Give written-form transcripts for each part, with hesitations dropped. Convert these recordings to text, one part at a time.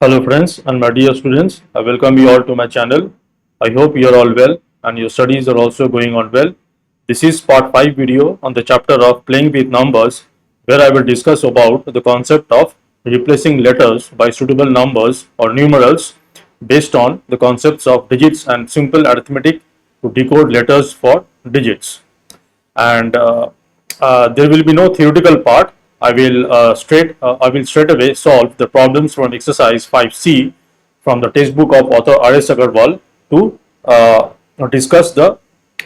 Hello friends and my dear students, I welcome you all to my channel. I hope you are all well and your studies are also going on well. This is part 5 video on the chapter of playing with numbers, where I will discuss about the concept of replacing letters by suitable numbers or numerals based on the concepts of digits and simple arithmetic to decode letters for digits. And there will be no theoretical part. I will straight away solve the problems from exercise 5C from the textbook of author RS Aggarwal to discuss the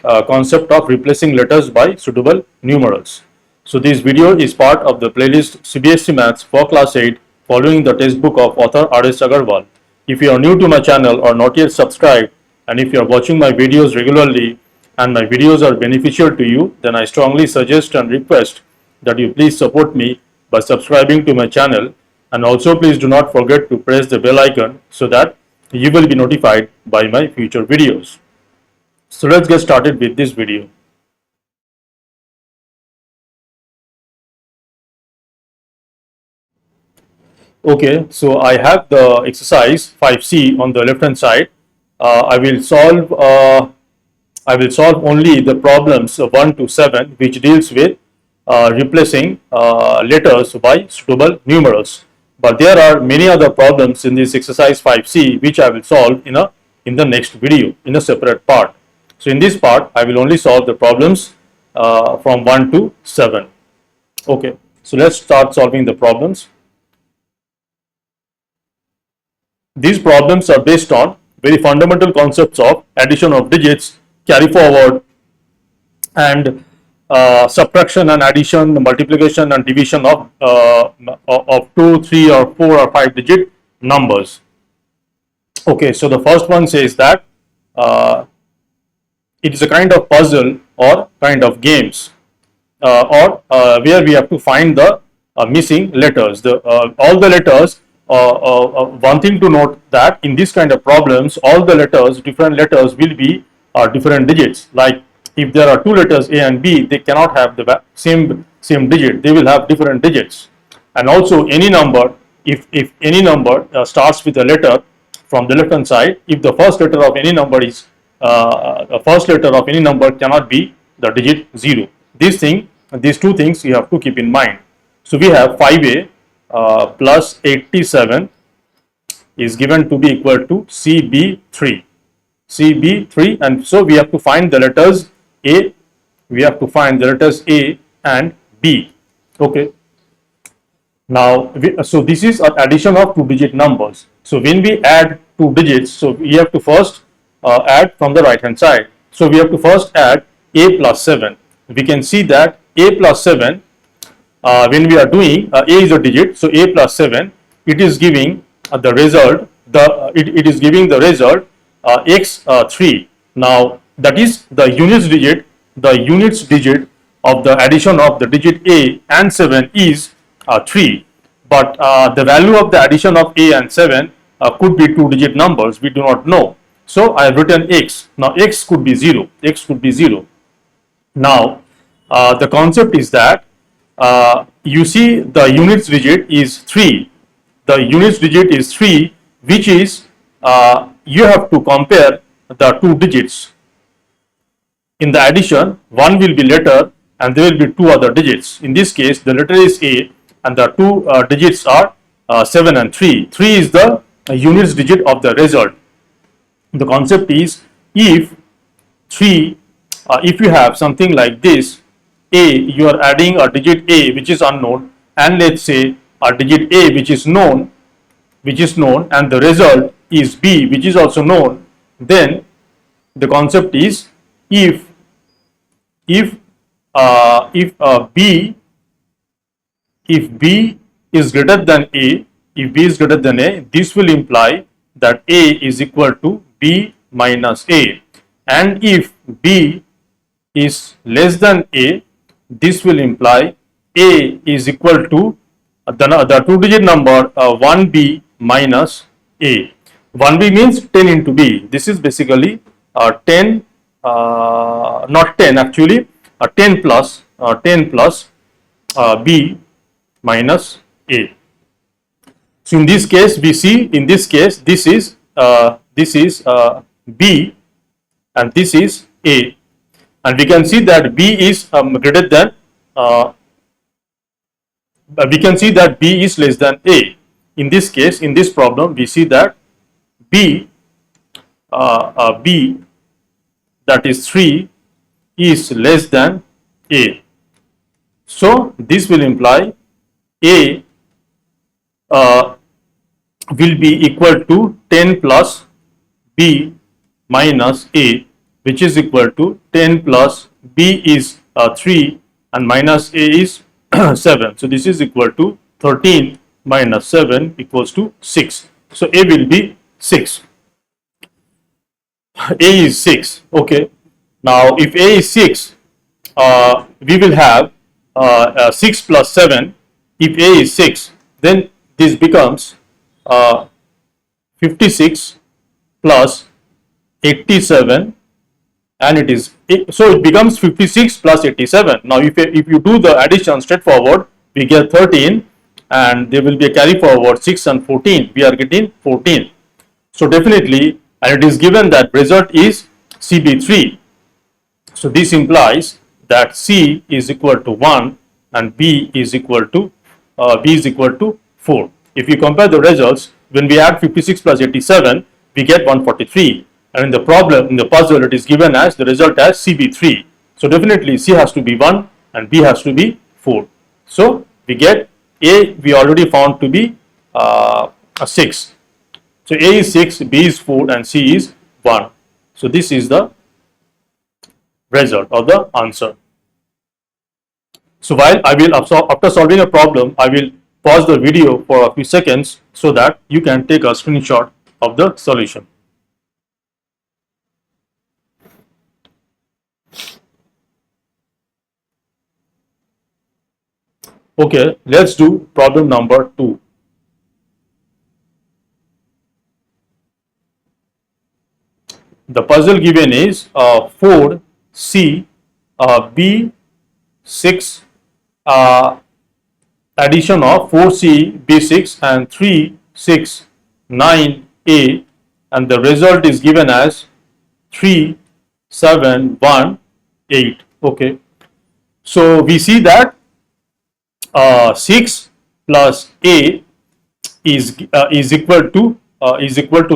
concept of replacing letters by suitable numerals. So this video is part of the playlist CBSE Maths for class 8 following the textbook of author RS Aggarwal. If you are new to my channel or not yet subscribed, and if you are watching my videos regularly and my videos are beneficial to you, then I strongly suggest and request that you please support me by subscribing to my channel, and also please do not forget to press the bell icon so that you will be notified by my future videos. So let's get started with this video. Okay, so I have the exercise 5C on the left hand side. I will solve only the problems 1 to 7, which deals with replacing letters by suitable numerals. But there are many other problems in this exercise 5C which I will solve in the next video in a separate part. So in this part I will only solve the problems from 1 to 7. Okay, so let's start solving the problems. These problems are based on very fundamental concepts of addition of digits, carry forward, and subtraction and addition, multiplication and division of 2, 3 or 4 or 5 digit numbers. Okay, so the first one says that it is a kind of puzzle or kind of games where we have to find the missing letters. All the letters. One thing to note that in this kind of problems, all the letters, different letters will be different digits. Like if there are two letters A and B, they cannot have the same digit. They will have different digits. And also any number, if any number starts with a letter from the left hand side, if the first letter of any number is the first letter of any number cannot be the digit 0. These two things you have to keep in mind. So we have 5A plus 87 is given to be equal to CB3, and so we have to find the letters A. We have to find the letters A and B. Okay. Now, so this is an addition of two-digit numbers. So when we add two digits, so we have to first add from the right hand side. So we have to first add A plus 7. We can see that A plus 7. When we are doing A is a digit, so A plus 7, it is giving the result. It is giving the result X3. Now that is the units digit. The units digit of the addition of the digit A and 7 is 3. But the value of the addition of A and 7 could be two-digit numbers. We do not know. So I have written X. Now X could be 0. X could be 0. Now the concept is that you see the units digit is 3. The units digit is 3, which is you have to compare the two digits. In the addition, one will be letter and there will be two other digits. In this case, the letter is A and the two digits are 7 and 3. 3 is the units digit of the result. The concept is if you have something like this, A, you are adding a digit A which is unknown, and let's say a digit A which is known, and the result is B which is also known, then the concept is if B is greater than A, this will imply that A is equal to B minus A, and if B is less than A, this will imply A is equal to the two-digit number 1B minus A. 1B means 10 into B. This is basically 10, not 10 actually, 10 plus B minus A. So in this case, we see in this case this is B and this is A, and we can see that B is greater than we can see that B is less than A. In this case, in this problem, we see that B B, that is 3, is less than A. So this will imply A will be equal to 10 plus B minus A, which is equal to 10 plus B is 3 and minus A is 7. So this is equal to 13 minus 7 equals to 6. So A will be 6. A is 6. Okay. Now if A is 6, we will have 6 plus 7. If A is 6, then this becomes 56 plus 87, and it is so it becomes 56 plus 87. Now if you do the addition straightforward, we get 13, and there will be a carry forward 6 and 14. We are getting 14. So definitely, and it is given that result is CB3. So this implies that C is equal to 1 and B is equal to 4. If you compare the results, when we add 56 plus 87, we get 143. And in the problem, in the puzzle, it is given as the result as CB3. So definitely C has to be 1 and B has to be 4. So we get A, we already found to be a 6. So A is 6, B is 4 and C is 1. So this is the result of the answer. So while I will, after solving a problem, I will pause the video for a few seconds so that you can take a screenshot of the solution. Okay, let's do problem number 2. The puzzle given is 4C B6 addition of 4C B6 and 3 6 9 A, and the result is given as 3 7 1 8. Okay, so we see that 6 plus A is equal to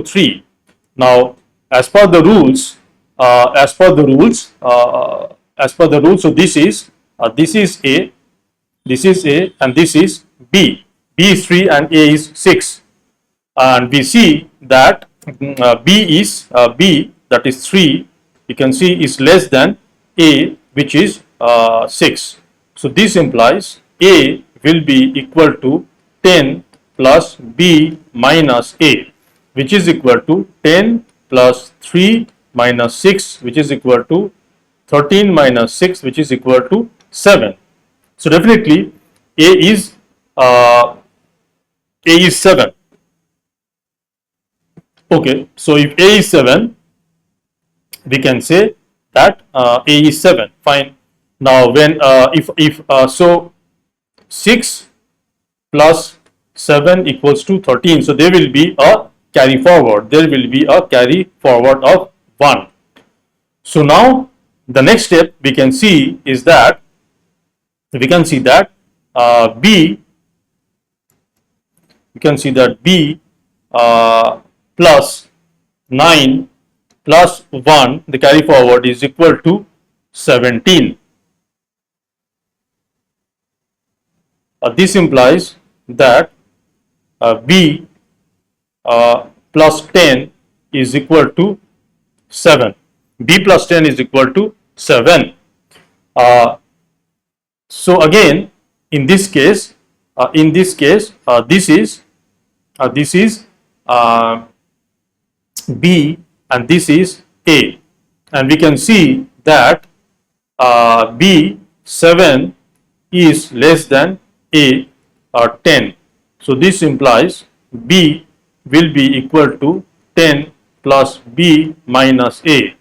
3. Now as per the rules, so this is A, this is A, and this is B. B is 3 and A is 6, and we see that B, that is 3, you can see is less than A, which is 6. So this implies A will be equal to 10 plus B minus A, which is equal to 10 plus 3 minus 6, which is equal to 13 minus 6, which is equal to 7. So definitely A is 7. Okay, so if A is 7, we can say that A is 7. Fine. Now when so 6 plus 7 equals to 13, so there will be a carry forward. There will be a carry forward of 1. So now the next step we can see is that B plus 9 plus 1, the carry forward is equal to 17. This implies that B plus 10 is equal to 7. B plus 10 is equal to 7. So again, in this case, this is B and this is A, and we can see that B 7 is less than A 10. So this implies B will be equal to 10 plus B minus A,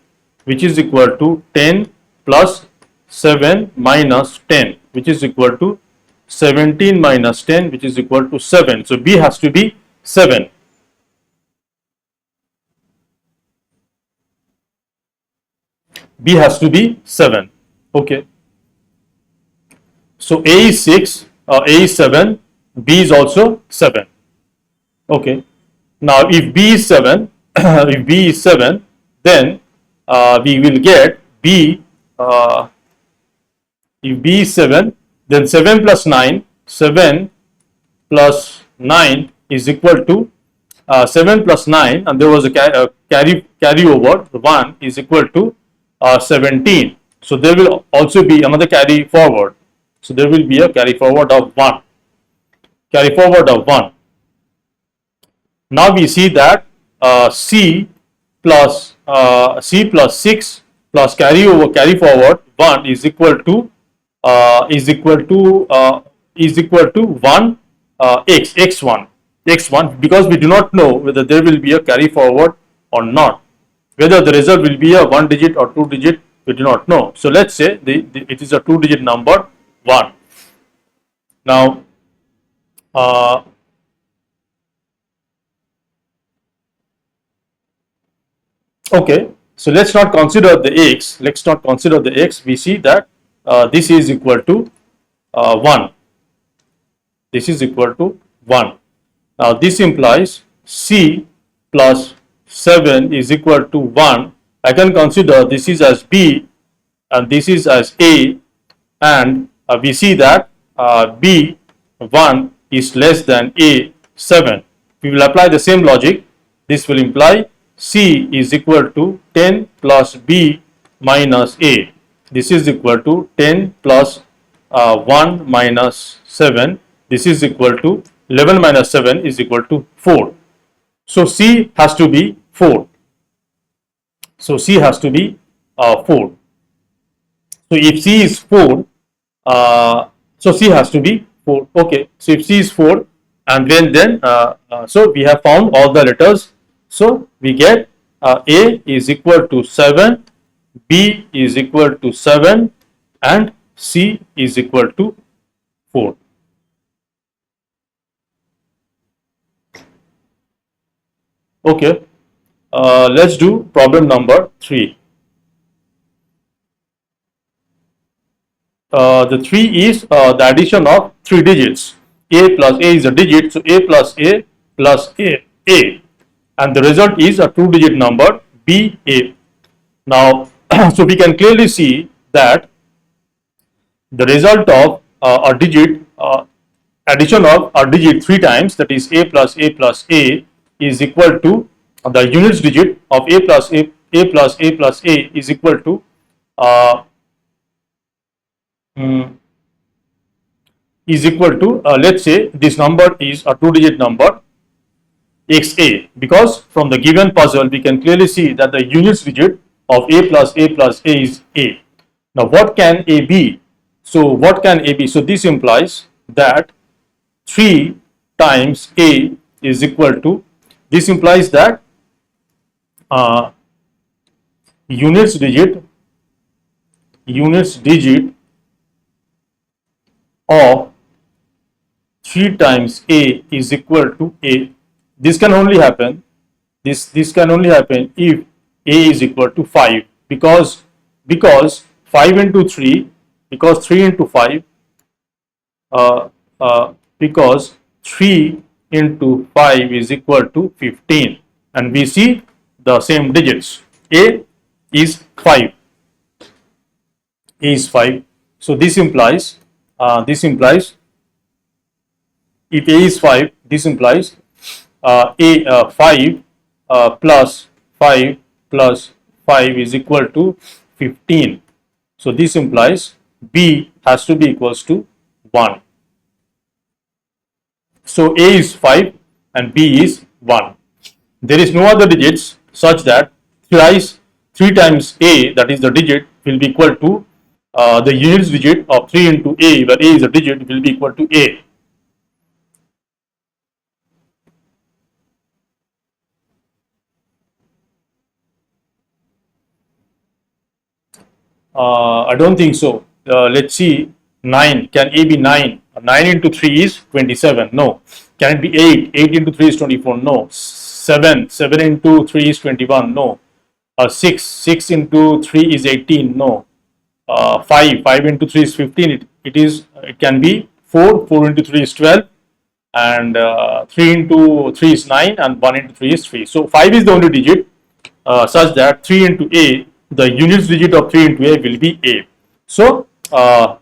which is equal to 10 plus 7 minus 10, which is equal to 17 minus 10, which is equal to 7. So B has to be 7. B has to be 7. Okay. So A is 6, A is 7, B is also 7. Okay. Now if B is 7, if B is 7, then we will get B, if B is 7, then 7 plus 9, 7 plus 9 is equal to 7 plus 9, and there was a carryover, 1 is equal to 17. So there will also be another carry forward. So there will be a carry forward of 1. Carry forward of 1. Now we see that C plus 6 plus carry forward 1 is equal to is equal to 1 x1 because we do not know whether there will be a carry forward or not, whether the result will be a 1 digit or 2 digit, we do not know. So let's say it is a 2 digit number 1. Now okay, so let's not consider the x. Let's not consider the x. We see that this is equal to 1. This is equal to 1. Now this implies C plus 7 is equal to 1. I can consider this is as B and this is as A, and we see that B 1 is less than A 7. We will apply the same logic. This will imply C is equal to 10 plus B minus A. This is equal to 10 plus 1 minus 7. This is equal to 11 minus 7 is equal to 4. So C has to be 4. So C has to be 4. So if C is 4, so C has to be 4. Okay. So if C is 4, and then so we have found all the letters. So we get A is equal to 7, B is equal to 7, and C is equal to 4. Okay, let's do problem number 3. The 3 is the addition of 3 digits. A plus A is a digit, so A plus A plus A, and the result is a 2-digit number BA. Now, so we can clearly see that the result of a digit addition of a digit 3 times, that is A plus A plus A, is equal to the units digit of A plus A plus A plus A is equal to let's say this number is a 2-digit number XA, because from the given puzzle we can clearly see that the units digit of A plus A plus A is A. Now what can A be? So what can A be? So this implies that 3 times A is equal to, this implies that units digit of 3 times A is equal to A. This can only happen, this can only happen if A is equal to 5, because 5 into 3, because 3 into 5, because 3 into 5 is equal to 15, and we see the same digits. A is 5. A is 5. So this implies if A is 5, this implies 5 plus 5 plus 5 is equal to 15. So this implies B has to be equals to 1. So A is 5 and B is 1. There is no other digits such that 3 times A, that is the digit, will be equal to the units digit of 3 into A, where A is a digit, will be equal to A. I don't think so. Let's see. 9. Can A be 9? 9 into 3 is 27. No. Can it be 8? 8 into 3 is 24. No. 7. 7 into 3 is 21. No. 6. 6 into 3 is 18. No. 5. 5 into 3 is 15. It can be 4. 4 into 3 is 12. And 3 into 3 is 9. And 1 into 3 is 3. So 5 is the only digit such that 3 into A, the units digit of 3 into A will be A. So A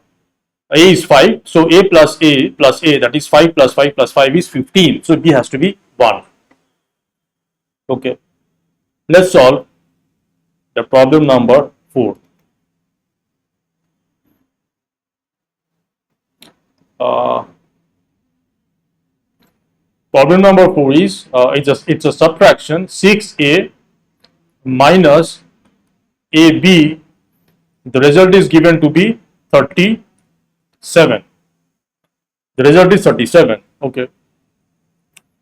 is 5, so A plus A plus A, that is 5 plus 5 plus 5 is 15. So B has to be 1. Okay, let's solve the problem number 4. Problem number 4 is it's a subtraction 6A minus AB. The result is given to be 37. The result is 37. Okay.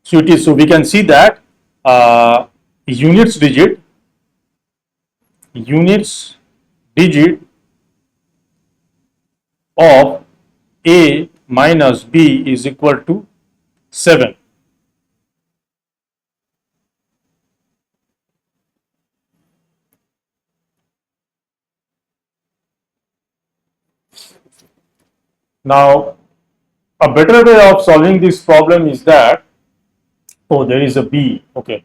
So it is. So we can see that units digit of A minus B is equal to 7. Now, a better way of solving this problem is that, oh, there is a B. Okay.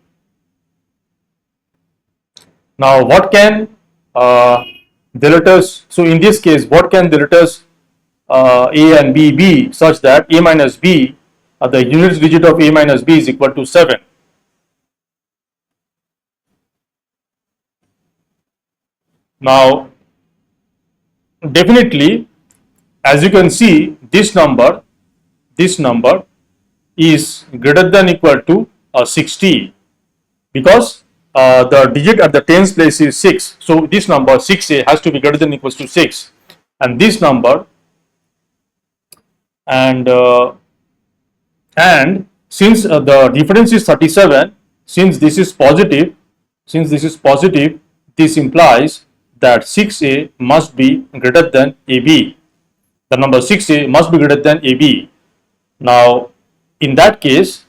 Now, what can the letters, so in this case, what can the letters A and B be such that A minus B, the units digit of A minus B is equal to 7? Now, definitely, as you can see, this number is greater than equal to 60, because the digit at the tens place is 6. So this number 6A has to be greater than equals to 6, and this number and since the difference is 37, since this is positive, this implies that 6A must be greater than AB. The number 6A must be greater than AB. Now, in that case,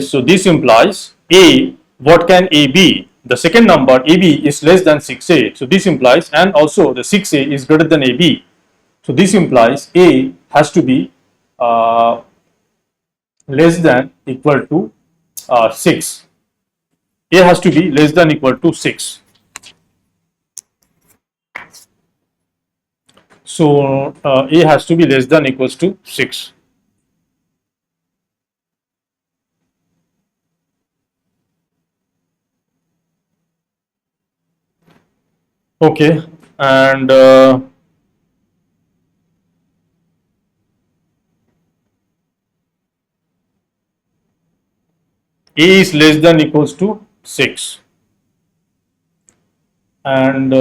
so this implies A, what can A be? The second number AB is less than 6A. So this implies, and also the 6A is greater than AB. So this implies A has to be less than equal to 6. A has to be less than equal to 6. So A has to be less than equals to 6. Okay, and A is less than equals to 6, and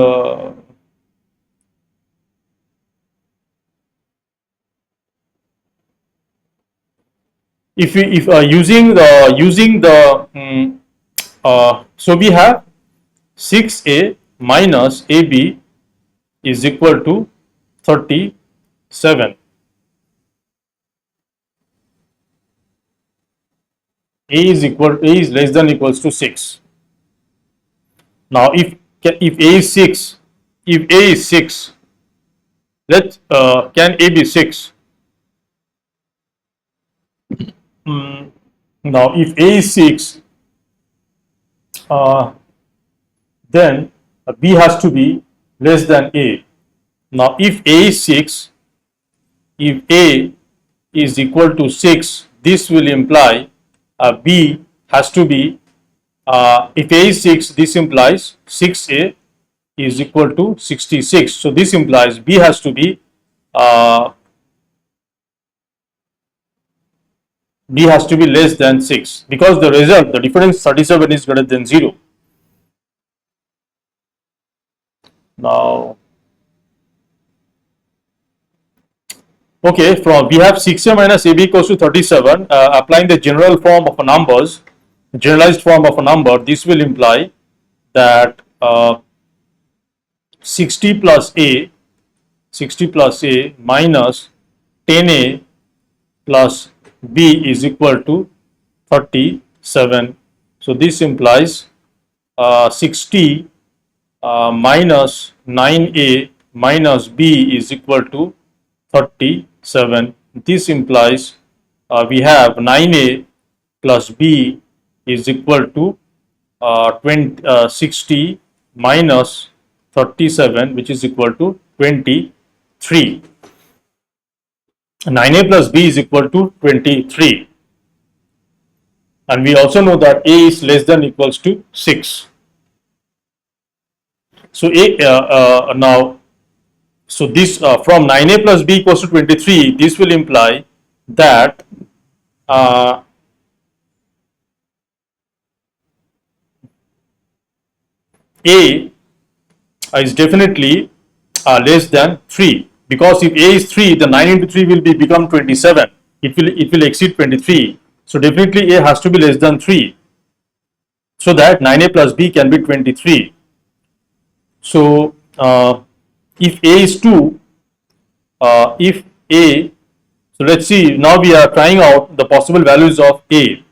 if using the so we have 6A minus AB is equal to 37. A is less than equals to 6. Now if A is 6, let can A be 6? Now if A is 6, then B has to be less than A. Now if A is 6, if A is equal to 6, this will imply B has to be, if A is 6, this implies 6A is equal to 66. So this implies B has to be less than 6, because the result, the difference 37 is greater than 0. Now, okay, we have 6A minus AB equals to 37. Applying the generalized form of a number, this will imply that 60 plus A minus 10A plus B is equal to 37. So this implies 60 minus 9a minus b is equal to 37. This implies we have 9a plus b is equal to 60 minus 37, which is equal to 23. 9a plus b is equal to 23. And we also know that a is less than equals to 6. So now, so this from 9a plus b equals to 23, this will imply that uh, a is definitely less than 3, because if a is 3, then 9 into 3 will become 27. It will exceed 23. So definitely a has to be less than 3, so that 9a plus b can be 23. So if a is 2, if a, so let's see, now we are trying out the possible values of a.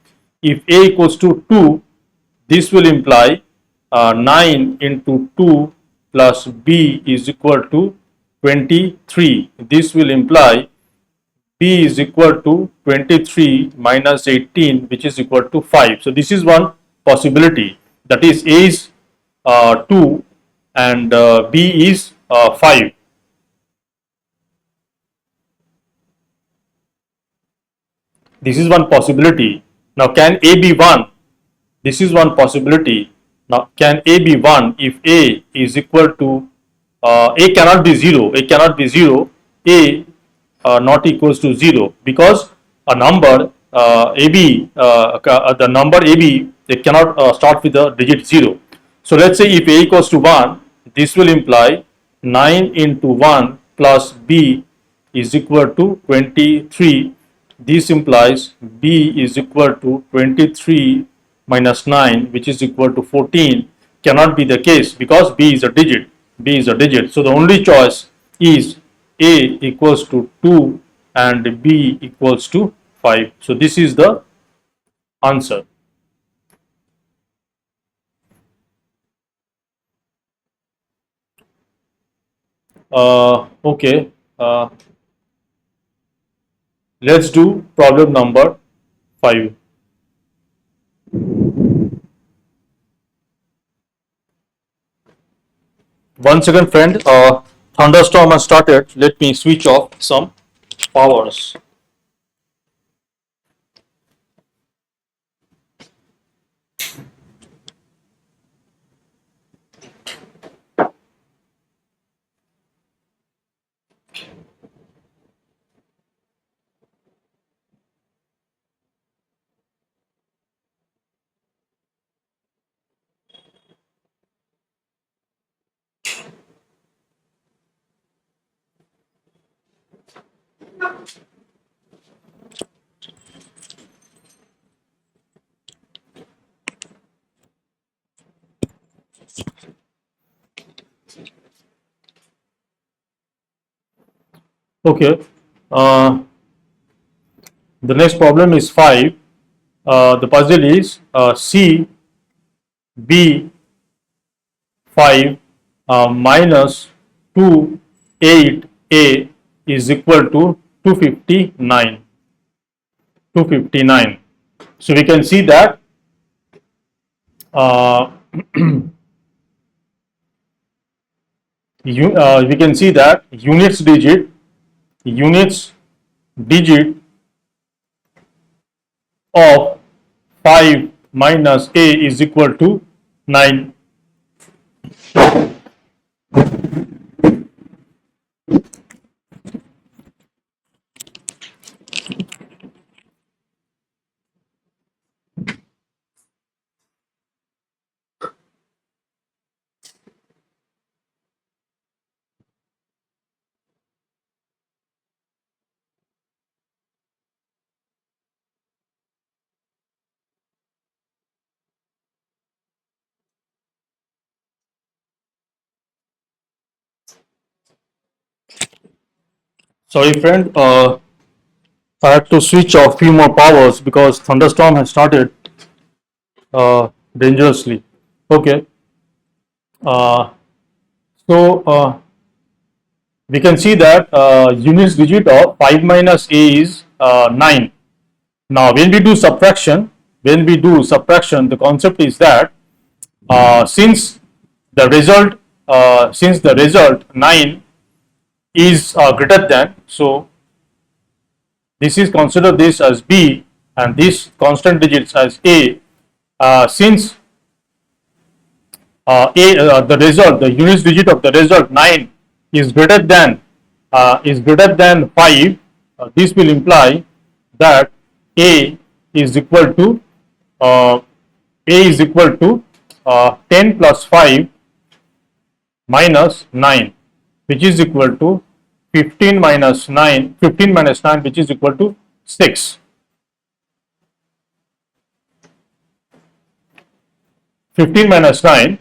If a equals to 2, this will imply 9 into 2 plus b is equal to 23. This will imply b is equal to 23 minus 18, which is equal to 5. So this is one possibility, that is a is 2 and b is 5. This is one possibility. Now can a be 1? This is one possibility. Now can a be 1 if a is equal to a cannot be 0, a cannot be 0, a not equals to 0, because a number ab, the number ab, it cannot start with the digit 0. So let's say if a equals to 1, this will imply 9 into 1 plus b is equal to 23. This implies b is equal to 23 minus 9, which is equal to 14. Cannot be the case, because b is a digit. B is a digit. So the only choice is a equals to 2 and b equals to 5. So this is the answer. Okay. Let's do problem number 5. One second, friend. Thunderstorm has started. Let me switch off some powers. Okay. Uh, the next problem is 5. The puzzle is C B 5 minus 2 8 A is equal to 259. 259. So we can see that uh, we can see that units digit of 5 minus A is equal to 9. Sorry, friend. I had to switch off few more powers because thunderstorm has started dangerously. Okay, uh, so we can see that units digit of 5 minus a is 9. Now, when we do subtraction, the concept is that since the result 9 is greater than, so this is consider this as b and this constant digits as a. Since the units digit of the result 9 is greater than 5, this will imply that a is equal to uh, 10 plus 5 minus 9, which is equal to 15 minus 9 which is equal to 6. 15 minus 9,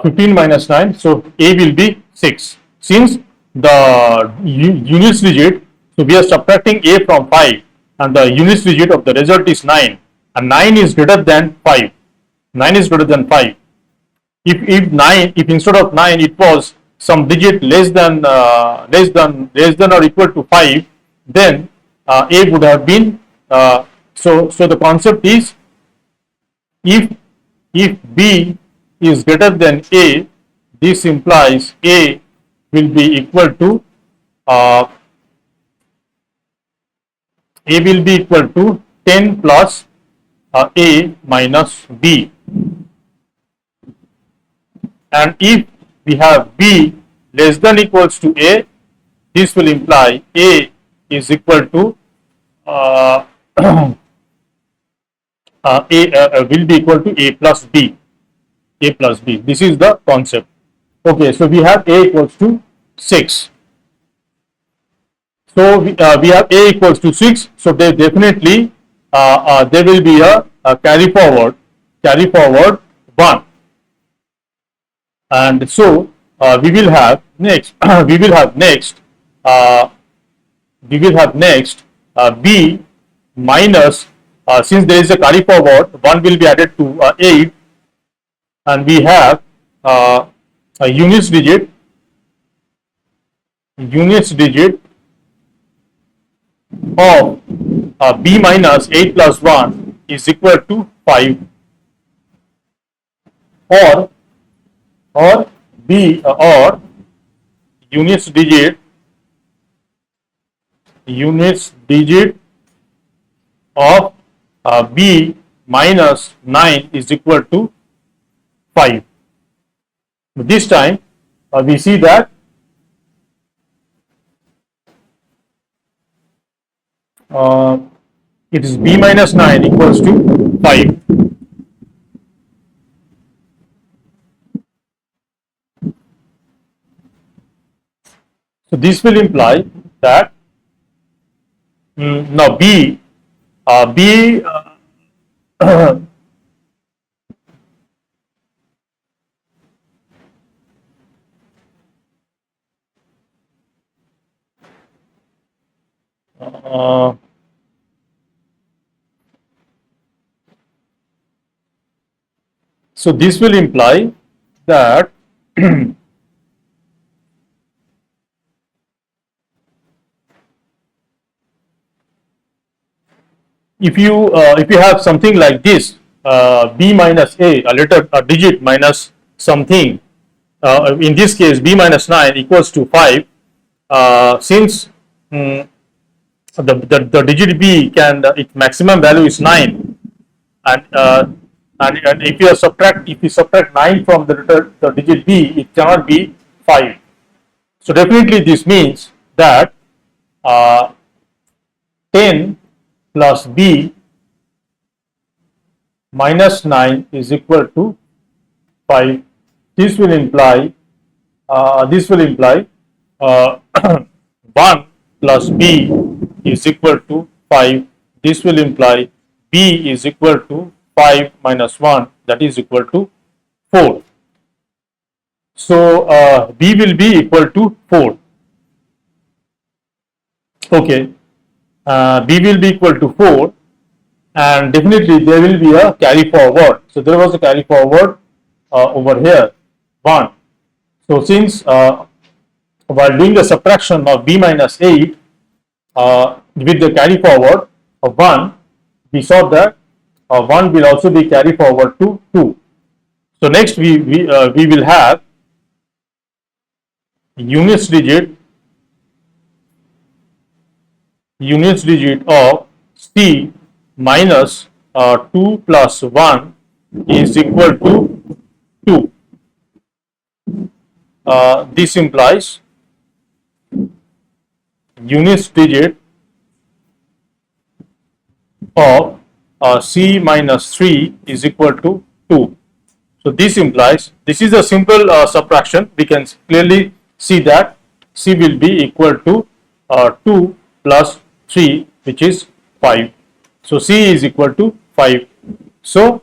15 minus 9, so a will be 6. Since the units digit, so we are subtracting a from 5 and the units digit of the result is 9 and 9 is greater than 5. 9 is greater than 5. If instead of 9 it was some digit less than or equal to 5, then a would have been so the concept is, if b is greater than a, this implies a will be equal to uh, 10 plus a minus b, and if we have b less than equals to a, this will imply a is equal to uh, will be equal to a plus b. This is the concept. Okay, so we have a equals to 6. So we have a equals to 6. So there definitely there will be a carry forward 1, and so we will have next uh, b minus, since there is a carry forward, 1 will be added to 8, and we have a units digit of b minus 8 plus 1 is equal to 5, or b or units digit of b minus 9 is equal to 5. This time we see that it is b minus 9 equals to 5. So this will imply that now b uh, so this will imply that if you have something like this, b minus a digit minus something, in this case b minus 9 equals to 5, since the digit b can its maximum value is 9, and if you subtract 9 from the digit b, it cannot be 5. So definitely this means that 10 plus b minus 9 is equal to 5. This will imply uh, 1 plus b is equal to 5. This will imply b is equal to 5 minus 1, that is equal to 4. So b will be equal to 4. Okay. B will be equal to 4, and definitely there will be a carry forward. So there was a carry forward over here 1. So since while doing the subtraction of B minus 8 with the carry forward of 1, we saw that 1 will also be carry forward to 2. So next we will have units digit of C minus 2 plus 1 is equal to 2. This implies units digit of C minus 3 is equal to 2. So this implies, this is a simple subtraction. We can clearly see that C will be equal to 2 plus 3, which is 5. So C is equal to 5. So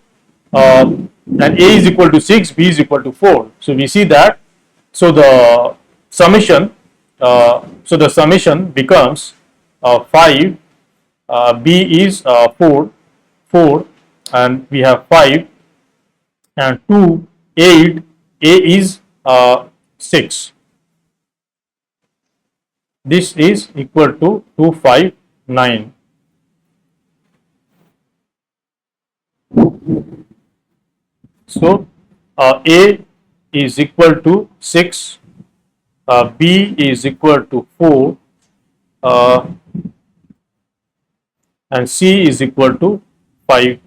and A is equal to 6, B is equal to 4. So we see that. So the summation, becomes 5. B is 4, and we have 5, and 2, 8. A is 6. This is equal to 259. So A is equal to 6, B is equal to 4, and C is equal to 5.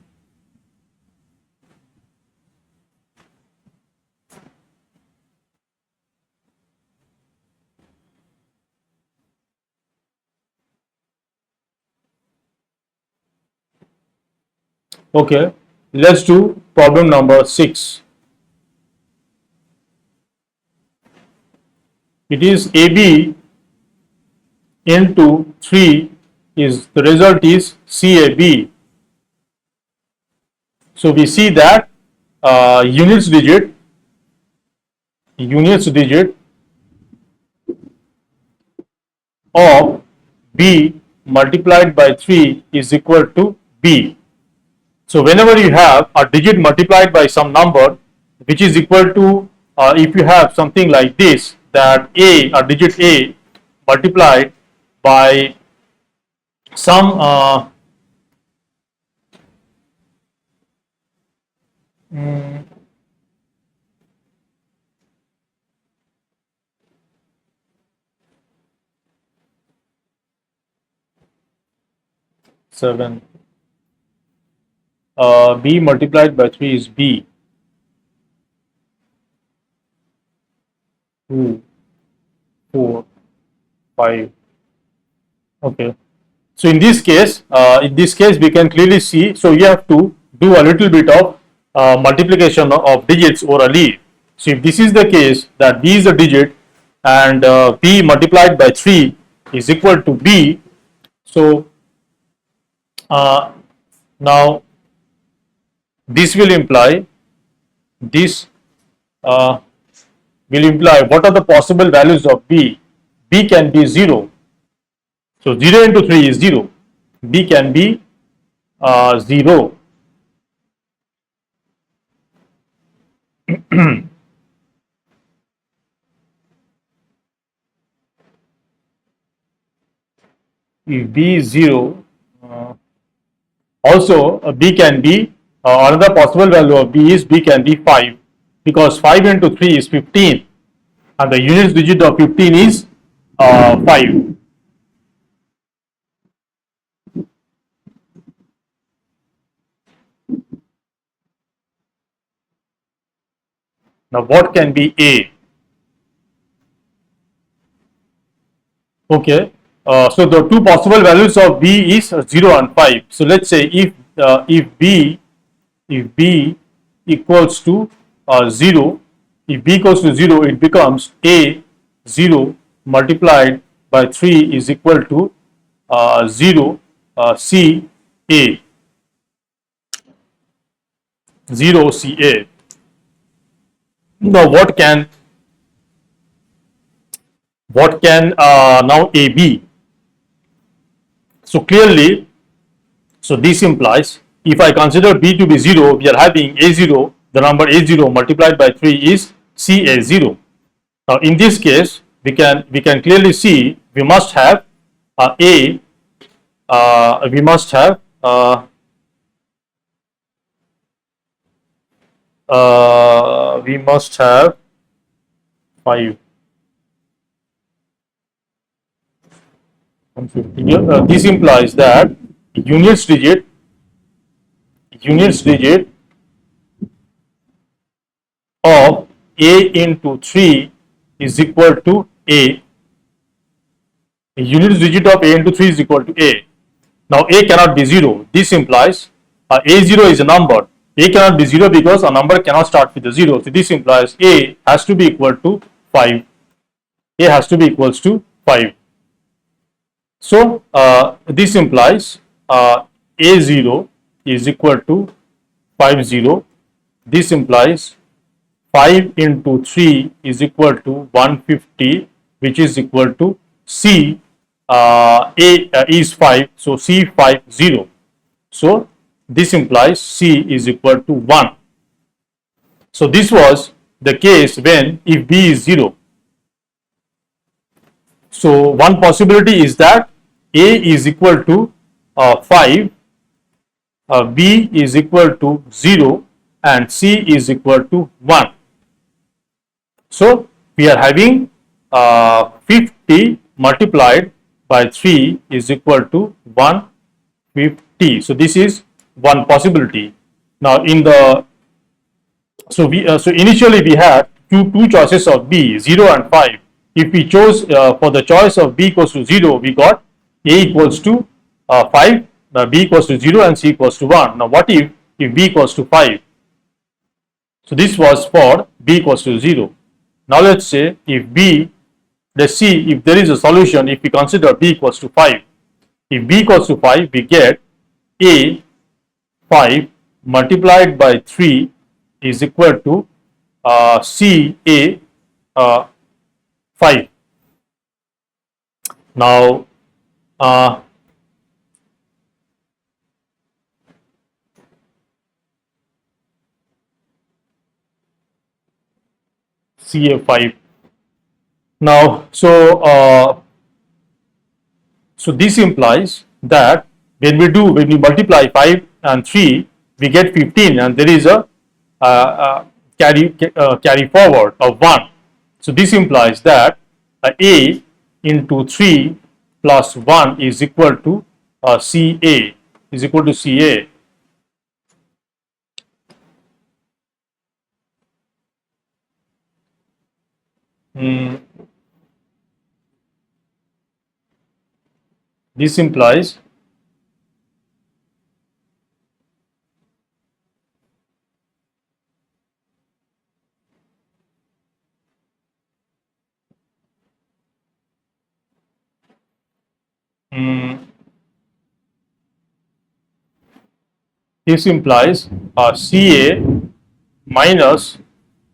Okay, let's do problem number 6. It is AB into 3 is the result is CAB. So we see that units digit of B multiplied by 3 is equal to B. So whenever you have a digit multiplied by some number which is equal to, if you have something like this, that a digit A multiplied by some 7, B multiplied by 3 is B, 2, 4, 5. Okay. So in this case, we can clearly see. So you have to do a little bit of multiplication of digits orally. So if this is the case, that B is a digit and B multiplied by 3 is equal to B. So now this will imply uh, what are the possible values of B? B can be 0. So 0 into 3 is 0. B can be 0. If B is 0, also B can be, another possible value of B can be 5, because 5 into 3 is 15, and the units digit of 15 is 5. Now what can be A? Okay, so the two possible values of B is 0 and 5. So let's say if B equals to 0, if B equals to 0, it becomes A 0 multiplied by 3 is equal to 0 C A, 0 C A. Now what can now A be? So clearly, so this implies if I consider B to be 0, we are having A0, the number A0 multiplied by 3 is CA0. Now in this case, we can clearly see we must have A, we must have we must have 5. This implies that units digit of A into 3 is equal to A. Units digit of A into 3 is equal to A. Now A cannot be 0. This implies A0 is a number. A cannot be 0 because a number cannot start with a 0. So this implies A has to be equal to 5. A has to be equals to 5. So this implies A0 is equal to 50. This implies 5 into 3 is equal to 150, which is equal to C. A is 5, so C 50. So this implies C is equal to 1. So this was the case when if B is 0. So one possibility is that A is equal to 5, B is equal to 0 and C is equal to 1. So we are having 50 multiplied by 3 is equal to 150. So this is one possibility. Now in the so initially we had two choices of B, 0 and 5. If we chose for the choice of B equals to 0, we got A equals to 5, B equals to 0 and C equals to 1. Now what if B equals to 5? So this was for B equals to 0. Now let's say let's see if there is a solution if we consider B equals to 5. If B equals to 5, we get A 5 multiplied by 3 is equal to C A 5. Now CA5. Now, so this implies that when we multiply 5 and 3, we get 15, and there is a carry forward of 1. So this implies that A into 3 plus 1 is equal to CA is equal to CA. This implies CA minus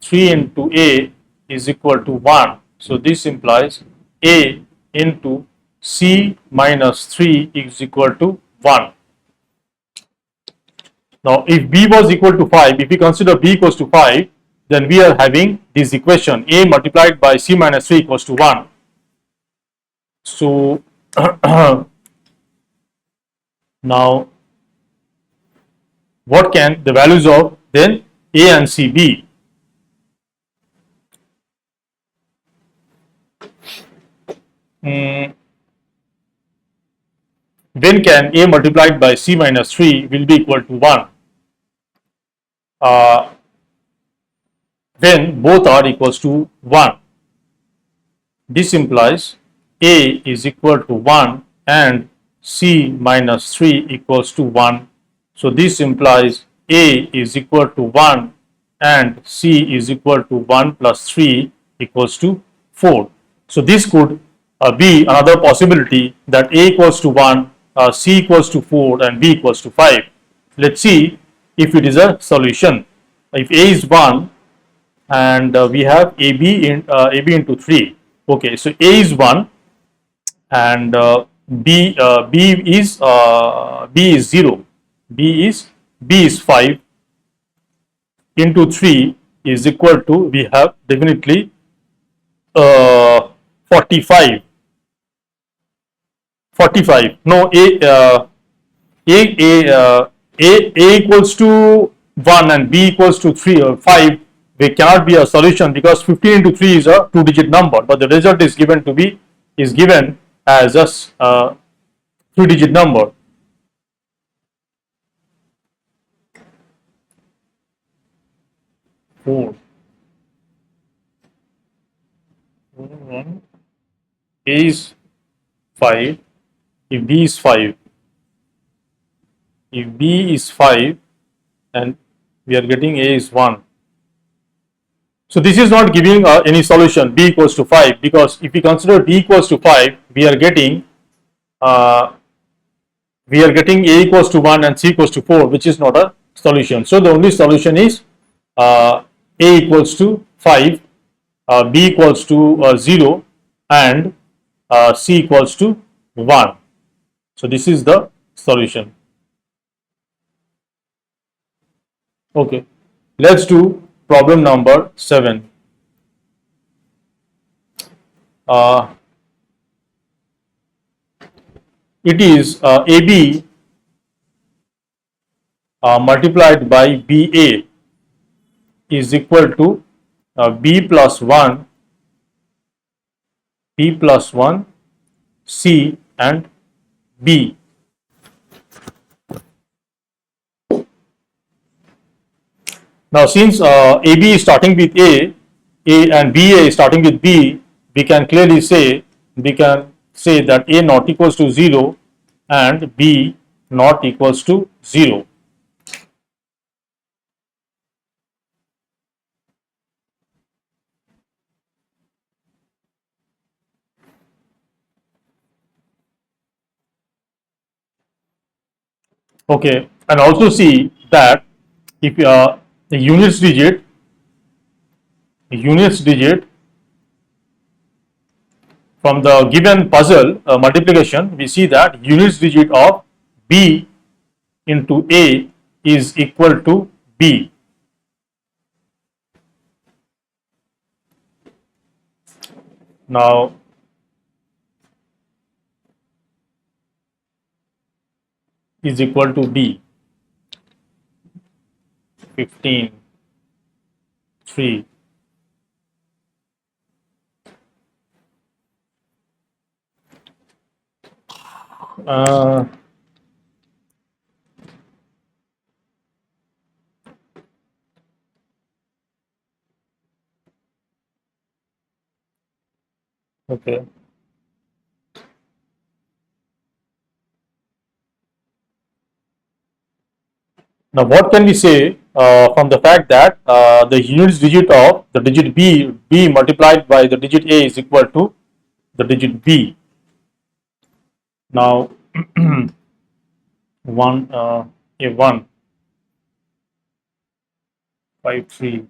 3 into A is equal to 1. So this implies A into C minus 3 is equal to 1. Now if B was equal to 5, if we consider B equals to 5, then we are having this equation A multiplied by C minus 3 equals to 1. So now what can the values of then A and C be? When can A multiplied by C minus 3 will be equal to 1? When both are equals to 1. This implies A is equal to 1 and C minus 3 equals to 1. So this implies A is equal to 1 and C is equal to 1 plus 3 equals to 4. So this could be another possibility that A equals to 1, C equals to 4 and B equals to 5. Let's see if it is a solution. If A is 1 and we have AB into 3. Okay, so A is 1 and B is 0. B is 5 into 3 is equal to, we have definitely 45. 45. No, a equals to 1 and b equals to 3 or 5, they cannot be a solution because 15 into 3 is a two-digit number, but the result is given as a three-digit number. Four. A is 5. If b is 5, if b is 5 and we are getting a is 1. So this is not giving any solution b equals to 5, because if we consider b equals to 5, we are getting a equals to 1 and c equals to 4, which is not a solution. So the only solution is a equals to 5, b equals to 0 and c equals to 1. So this is the solution. Okay, let's do problem number 7. It is AB multiplied by BA is equal to B plus 1, C and B. Now, since AB is starting with A and BA is starting with B, we can clearly say that A not equals to 0 and B not equals to 0. Okay, and also see that if the units digit from the given puzzle multiplication, we see that units digit of B into A is equal to B. Now, is equal to B. 15, 3. Okay. Now, what can we say from the fact that the units digit of the digit B multiplied by the digit A is equal to the digit B. Now, 1, A1, 5, 3,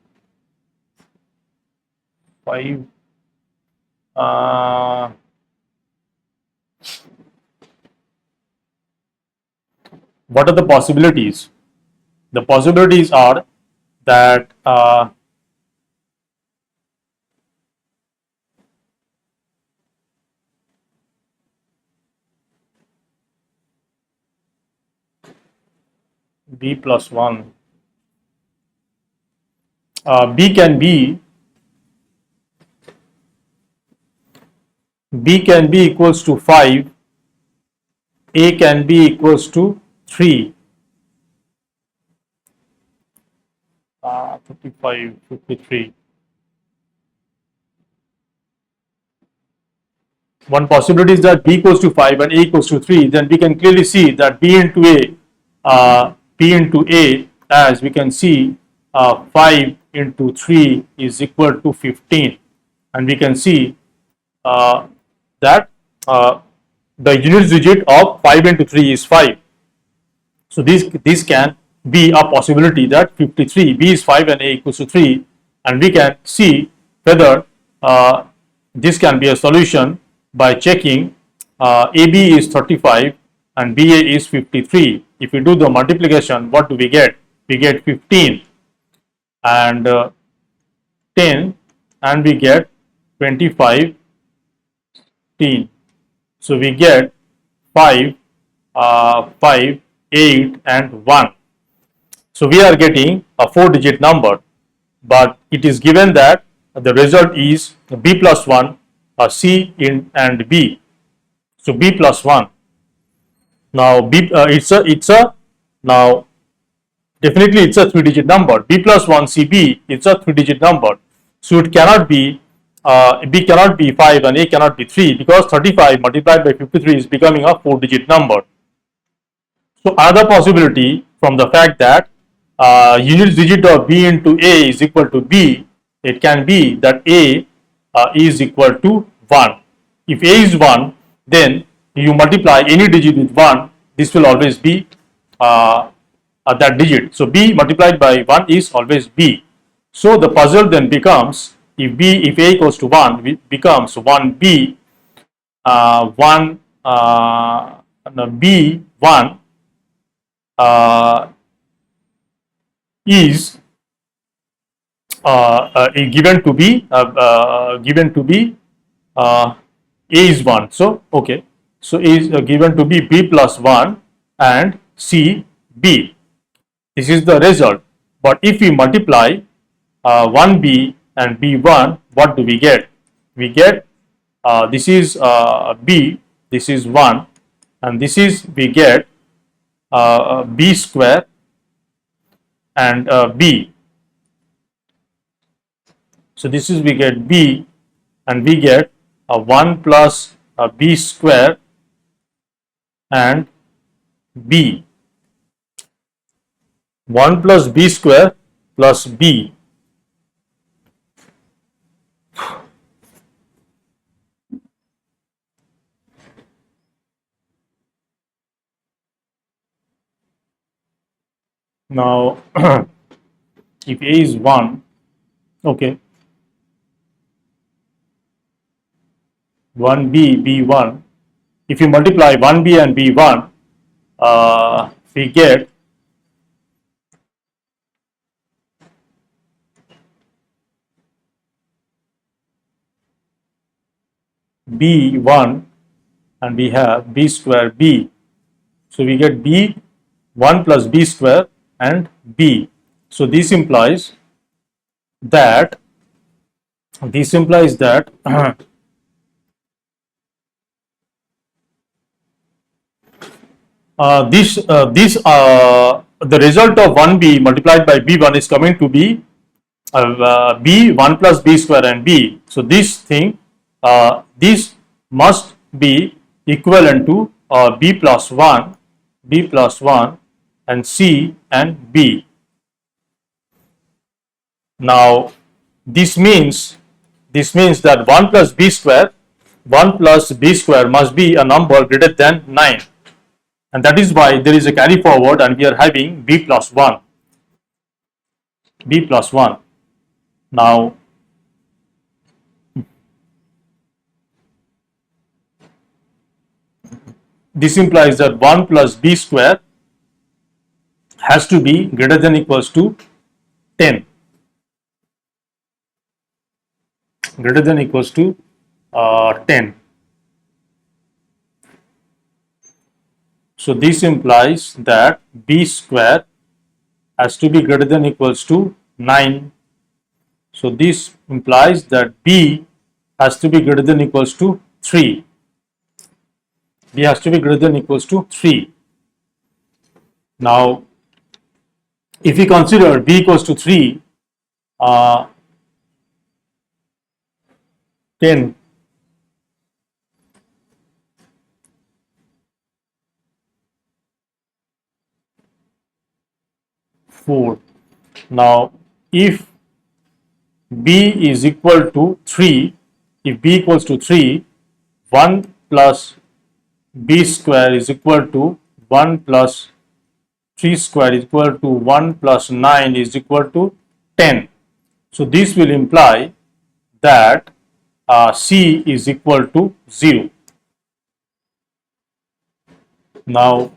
5, what are the possibilities? The possibilities are that B plus 1, B can be equals to 5, A can be equals to 3, 55, 53. One possibility is that B equals to 5 and A equals to 3. Then we can clearly see that B into A, as we can see, 5 into 3 is equal to 15, and we can see that the unit digit of 5 into 3 is 5. So this can be a possibility that 53, B is 5 and A equals to 3, and we can see whether this can be a solution by checking AB is 35 and BA is 53. If we do the multiplication, what do we get? We get 15 and 10 and we get 25, 10. So we get 5, 5, 8 and 1. So we are getting a 4-digit number, but it is given that the result is B plus 1, C in and B. So B plus 1. Now B it's a now definitely it's a 3-digit number. B plus 1 CB, it's a 3-digit number. So it cannot be B cannot be 5 and A cannot be 3, because 35 multiplied by 53 is becoming a 4-digit number. So another possibility from the fact that unit digit of B into A is equal to B, it can be that A is equal to 1. If A is 1, then you multiply any digit with 1, this will always be that digit. So B multiplied by 1 is always B. So the puzzle then becomes, if A equals to 1, it becomes 1B, 1 B 1 is given to be A is 1. So okay, so A is given to be B plus 1 and C B. This is the result. But if we multiply 1B and B1, what do we get? We get this is B, this is 1, and this is we get B square and B. So this is we get B and we get 1 plus B square and B. 1 plus B square plus B. Now if A is 1, okay, 1B, B1, if you multiply 1B and B1, we get B1 and we have B square B. So we get B 1 plus B square and B. So this implies that this the result of 1B multiplied by B1 is coming to be B 1 plus B square and B. So this thing this must be equivalent to B plus 1 and C and B. Now this means that 1 plus B square must be a number greater than 9, and that is why there is a carry forward and we are having B plus 1. Now this implies that 1 plus B square has to be greater than equals to 10. Greater than equals to 10. So this implies that B square has to be greater than equals to 9. So this implies that B has to be greater than equals to 3. B has to be greater than equals to 3. Now if we consider B equals to 3, 10, 4. Now if B is equal to 3, if B equals to 3, 1 plus B square is equal to 1 plus 3 square is equal to 1 plus 9 is equal to 10. So this will imply that C is equal to 0. Now,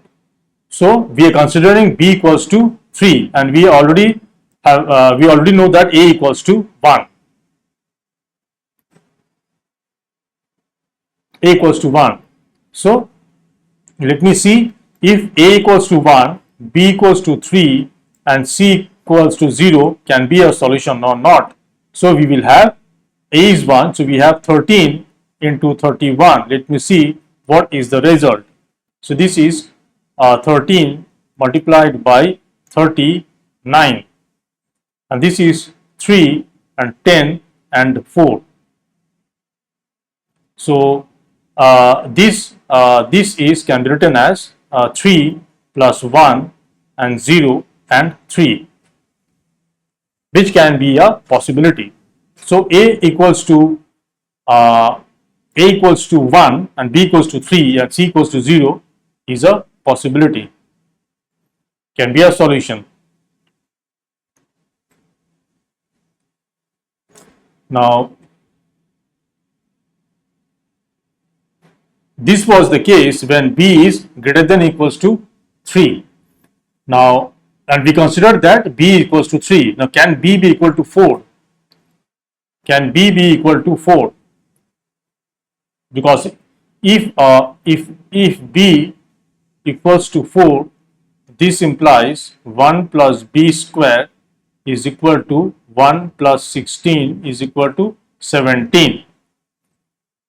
so we are considering b equals to 3, and we already know that a equals to 1. A equals to 1. So let me see if a equals to 1, b equals to 3, and c equals to 0 can be a solution or not. So we will have a is 1, so we have 13 into 31. Let me see what is the result. So this is 13 multiplied by 39, and this is 3 and 10 and 4. So this is can be written as 3 plus 1 and 0 and 3, which can be a possibility. So a equals to 1 and b equals to 3 and c equals to 0 is a possibility, can be a solution. Now, this was the case when b is greater than or equals to 3. Now, and we considered that b equals to 3. Now, can b be equal to 4? Can b be equal to 4? Because if b equals to 4, this implies 1 plus b square is equal to 1 plus 16 is equal to 17.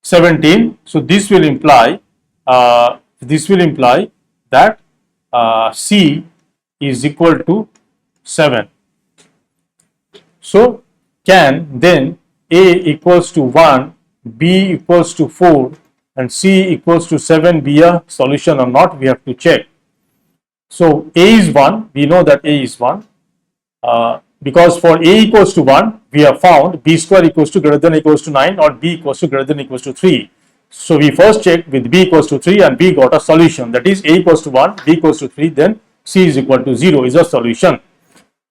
So this will imply that c is equal to 7. So can then a equals to 1, b equals to 4, and c equals to 7 be a solution or not? We have to check. So a is 1, we know that a is 1, because for a equals to 1, we have found b square equals to greater than or equals to 9, or b equals to greater than or equals to 3. So we first checked with b equals to 3 and we got a solution, that is a equals to 1, b equals to 3, then c is equal to 0 is a solution.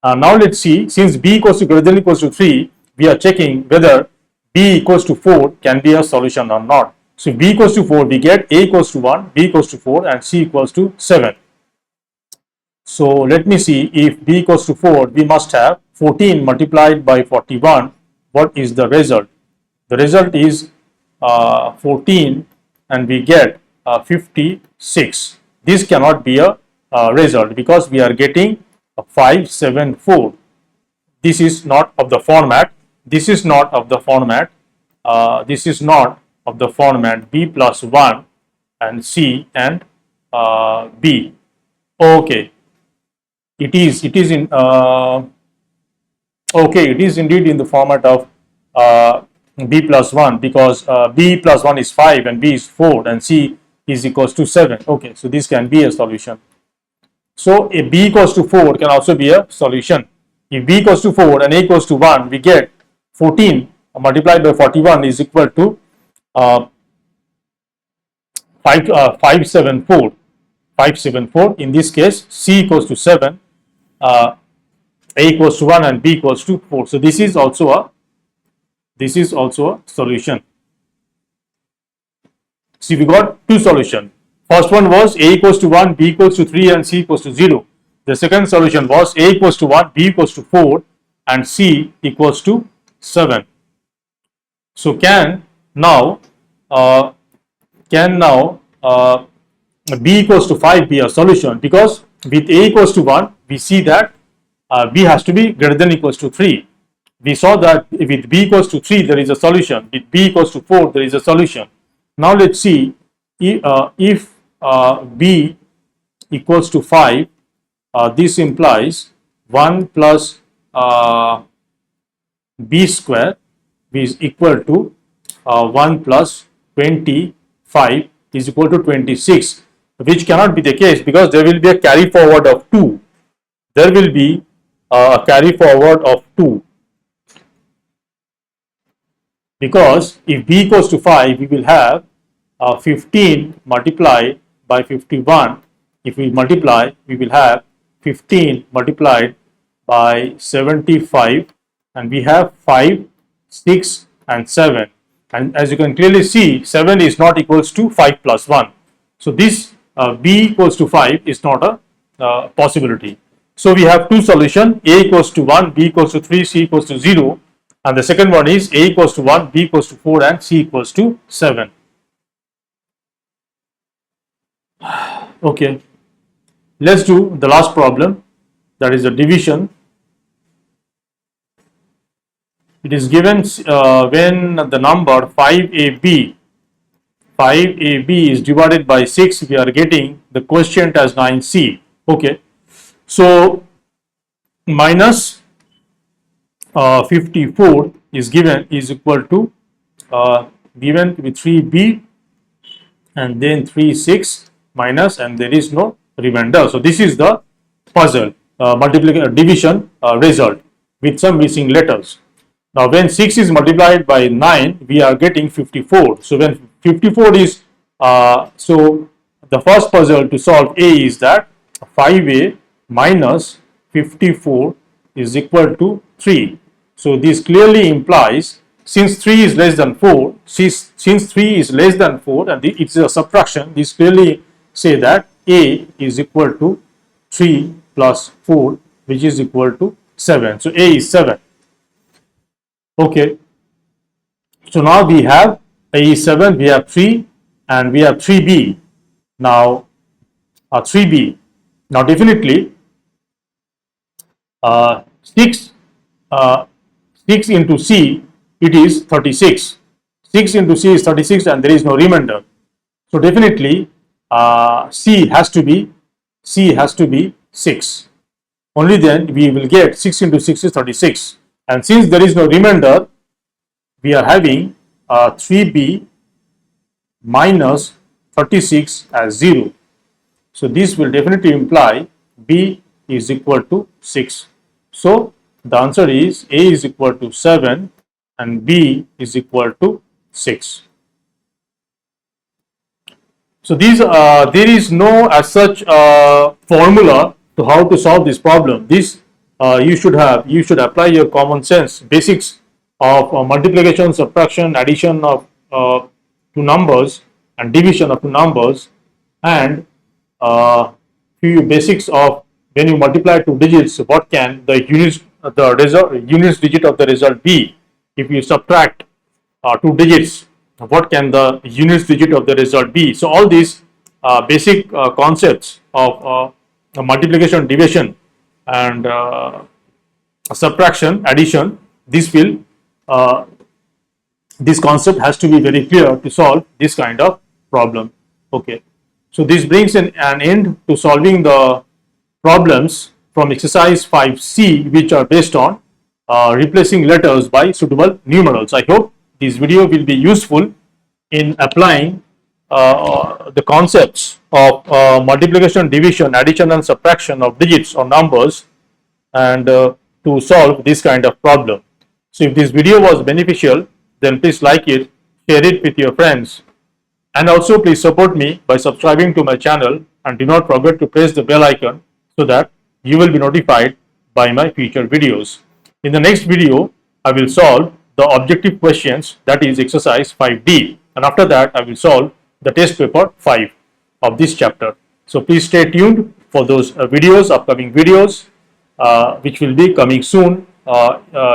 Now let's see, since b equals to greater than or equals to 3, we are checking whether b equals to 4 can be a solution or not. So b equals to 4, we get a equals to 1, b equals to 4, and c equals to 7. So let me see, if b equals to 4, we must have 14 multiplied by 41. What is the result? The result is 14, and we get 56. This cannot be a result because we are getting 574. This is not of the format. This is not of the format. This is not of the format b plus 1 and c and b. Okay. It is in okay, it is indeed in the format of b plus 1, because b plus 1 is 5 and b is 4 and c is equals to 7. Okay, so this can be a solution. So a b equals to 4 can also be a solution. If b equals to 4 and a equals to 1, we get 14 multiplied by 41 is equal to 574. 574. In this case, c equals to 7, a equals to 1, and b equals to 4. So this is also a solution. See, we got two solutions. First one was a equals to 1, b equals to 3, and c equals to 0. The second solution was a equals to 1, b equals to 4, and c equals to 7. So can now b equals to 5 be a solution? Because with a equals to 1, we see that b has to be greater than or equals to 3. We saw that with b equals to 3, there is a solution. With b equals to 4, there is a solution. Now let's see if b equals to 5, this implies 1 plus b square is equal to 1 plus 25 is equal to 26, which cannot be the case because there will be a carry forward of 2. There will be a carry forward of 2, because if b equals to 5, we will have 15 multiplied by 51. If we multiply, we will have 15 multiplied by 75, and we have 5, 6, and 7. And as you can clearly see, 7 is not equals to 5 plus 1. So this b equals to 5 is not a possibility. So we have two solutions, a equals to 1, b equals to 3, c equals to 0, and the second one is a equals to 1, b equals to 4, and c equals to 7. Okay, let's do the last problem, that is the division. It is given when the number 5ab is divided by 6, we are getting the quotient as 9c. Okay, so minus 54 is equal to given with 3b and then 3 6 minus, and there is no remainder. So this is the puzzle multiplication division result with some missing letters. Now when 6 is multiplied by 9, we are getting 54. So when 54 is so the first puzzle to solve A is that 5a minus 54 is equal to 3. So this clearly implies, since 3 is less than 4, since 3 is less than 4 and it's a subtraction, this clearly say that A is equal to 3 plus 4, which is equal to 7. So A is 7. Okay. So now we have A is 7, we have 3, and we have 3b. Now 3b. Now definitely 6 into C, it is 36. 6 into C is 36 and there is no remainder. So definitely C has to be 6. Only then we will get 6 into 6 is 36. And since there is no remainder, we are having 3b minus 36 as 0. So this will definitely imply b is equal to 6. So the answer is A is equal to 7 and B is equal to 6. So there is no as such formula to how to solve this problem. This you should apply your common sense basics of multiplication, subtraction, addition of two numbers and division of two numbers, and few basics of when you multiply two digits, what can the units digit of the result be? If you subtract two digits, what can the units digit of the result be? So all these basic concepts of multiplication, division, and subtraction, addition, this concept has to be very clear to solve this kind of problem. Okay, so this brings an end to solving the problems from exercise 5C, which are based on replacing letters by suitable numerals. I hope this video will be useful in applying the concepts of multiplication, division, addition, and subtraction of digits or numbers, and to solve this kind of problem. So if this video was beneficial, then please like it, share it with your friends, and also please support me by subscribing to my channel, and do not forget to press the bell icon so that you will be notified by my future videos. In the next video, I will solve the objective questions, that is exercise 5D, and after that I will solve the test paper 5 of this chapter. So please stay tuned for those videos, upcoming videos, which will be coming soon,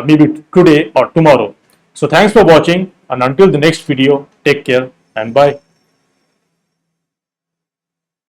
maybe today or tomorrow. So thanks for watching, and until the next video, take care and bye.